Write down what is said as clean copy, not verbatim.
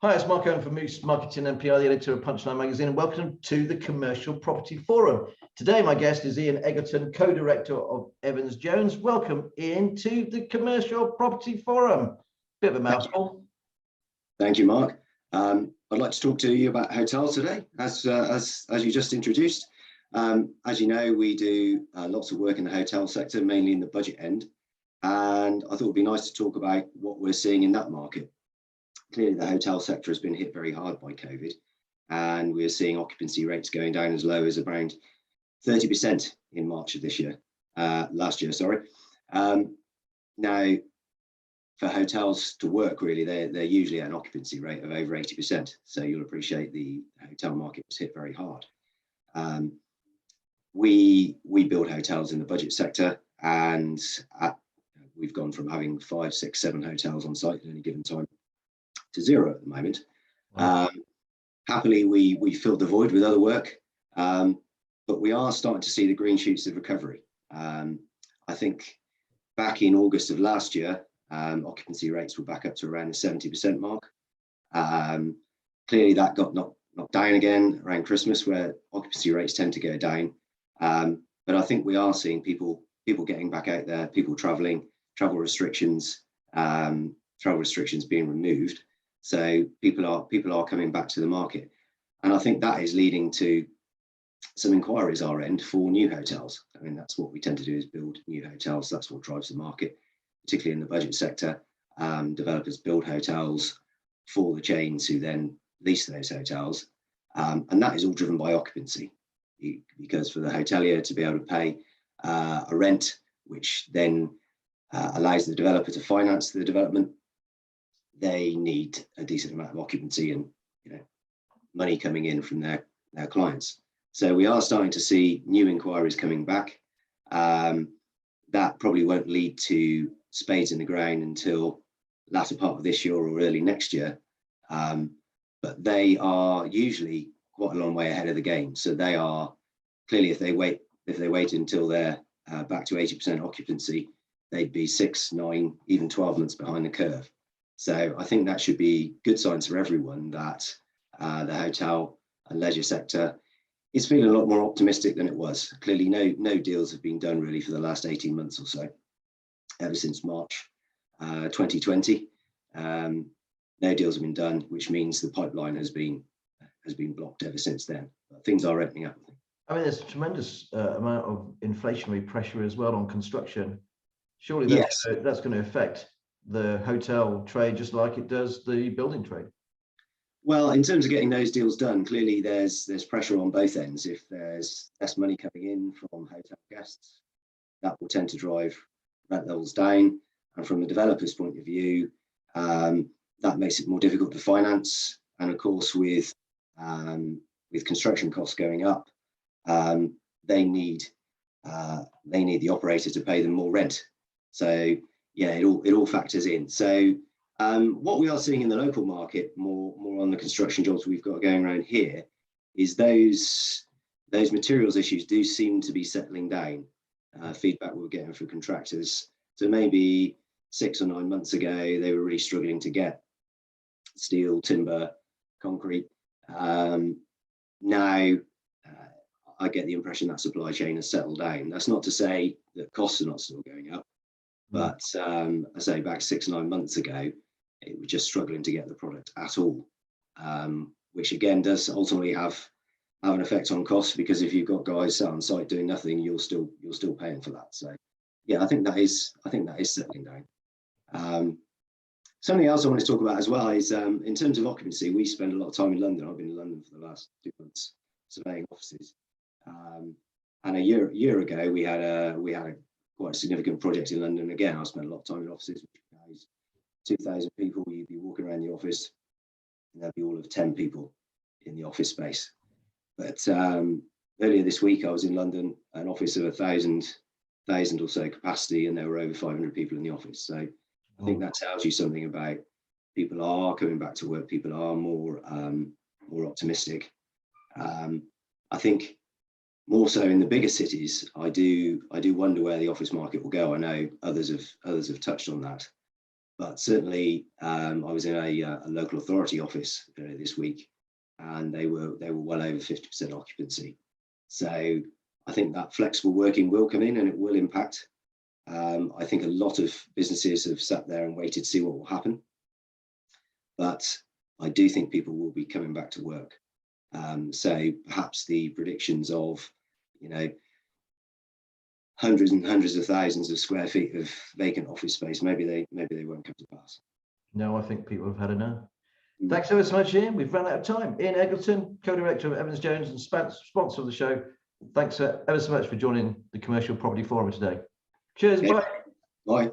Hi, it's Mark Owen from Moose Marketing and PR, the editor of Punchline Magazine, and welcome to the Commercial Property Forum. Today, my guest is Ian Eggleton, co-director of Evans Jones. Welcome, Ian, to the Commercial Property Forum. Bit of a mouthful. Thank you, Mark. I'd like to talk to you about hotels today, as you just introduced. As you know, we do lots of work in the hotel sector, mainly in the budget end, and I thought it'd be nice to talk about what we're seeing in that market. Clearly, the hotel sector has been hit very hard by COVID, and we're seeing occupancy rates going down as low as around 30% in March of this year, last year, sorry. Now, for hotels to work, really, they're usually at an occupancy rate of over 80%. So you'll appreciate the hotel market was hit very hard. We build hotels in the budget sector, and we've gone from having 5, 6, 7 hotels on site at any given time to 0 at the moment. Wow. Happily, we filled the void with other work, but we are starting to see the green shoots of recovery. I think back in August of last year, occupancy rates were back up to around the 70% mark. Clearly, that got knocked down again around Christmas, where occupancy rates tend to go down. But I think we are seeing people getting back out there, people traveling, travel restrictions being removed. So people are coming back to the market, and I think that is leading to some inquiries our end for new hotels. I mean, that's what we tend to do, is build new hotels. That's what drives the market, particularly in the budget sector. Developers build hotels for the chains who then lease those hotels, and that is all driven by occupancy, because for the hotelier to be able to pay a rent, which then allows the developer to finance the development, they need a decent amount of occupancy and money coming in from their clients. So we are starting to see new inquiries coming back. That probably won't lead to spades in the ground until latter part of this year or early next year, but they are usually quite a long way ahead of the game. So they are clearly, if they wait until they're back to 80% occupancy, they'd be 6, 9, even 12 months behind the curve. So I think that should be good signs for everyone that the hotel and leisure sector is feeling a lot more optimistic than it was. Clearly, no deals have been done really for the last 18 months or so, ever since March 2020. No deals have been done, which means the pipeline has been blocked ever since then. But things are opening up. I mean, there's a tremendous amount of inflationary pressure as well on construction. Surely that's going to affect the hotel trade just like it does the building trade. Well, in terms of getting those deals done, clearly there's pressure on both ends. If there's less money coming in from hotel guests, that will tend to drive rent levels down. And from the developer's point of view, that makes it more difficult to finance. And of course, with construction costs going up, they need the operator to pay them more rent. So yeah, it all factors in. So what we are seeing in the local market, more on the construction jobs we've got going around here, is those materials issues do seem to be settling down. Feedback we're getting from contractors. So maybe 6 or 9 months ago, they were really struggling to get steel, timber, concrete. Now, I get the impression that supply chain has settled down. That's not to say that costs are not still going up, but I say back 6 or 9 months ago, it was just struggling to get the product at all, which again does ultimately have an effect on costs, because if you've got guys sat on site doing nothing, you're still paying for that. So yeah, I think that is settling down. Something else I want to talk about as well is in terms of occupancy. We spend a lot of time in London. I've been in London for the last 2 months surveying offices, and a year ago we had a quite a significant project in London. Again, I spent a lot of time in offices, which is 2,000 people. You'd be walking around the office, and there'd be all of 10 people in the office space. But earlier this week, I was in London, an office of 1,000 or so capacity, and there were over 500 people in the office. So I think that tells you something about people are coming back to work. People are more optimistic. I think more so in the bigger cities. I do wonder where the office market will go. I know others have touched on that. But certainly, I was in a local authority office this week, and they were well over 50% occupancy. So I think that flexible working will come in, and it will impact. I think a lot of businesses have sat there and waited to see what will happen. But I do think people will be coming back to work. So perhaps the predictions of, hundreds and hundreds of thousands of square feet of vacant office space, maybe they won't come to pass. No, I think people have had enough. Thanks ever so much, Ian. We've run out of time. Ian Eggleton, co-director of Evans Jones and sponsor of the show. Thanks ever so much for joining the Commercial Property Forum today. Cheers. Okay. Bye. Bye.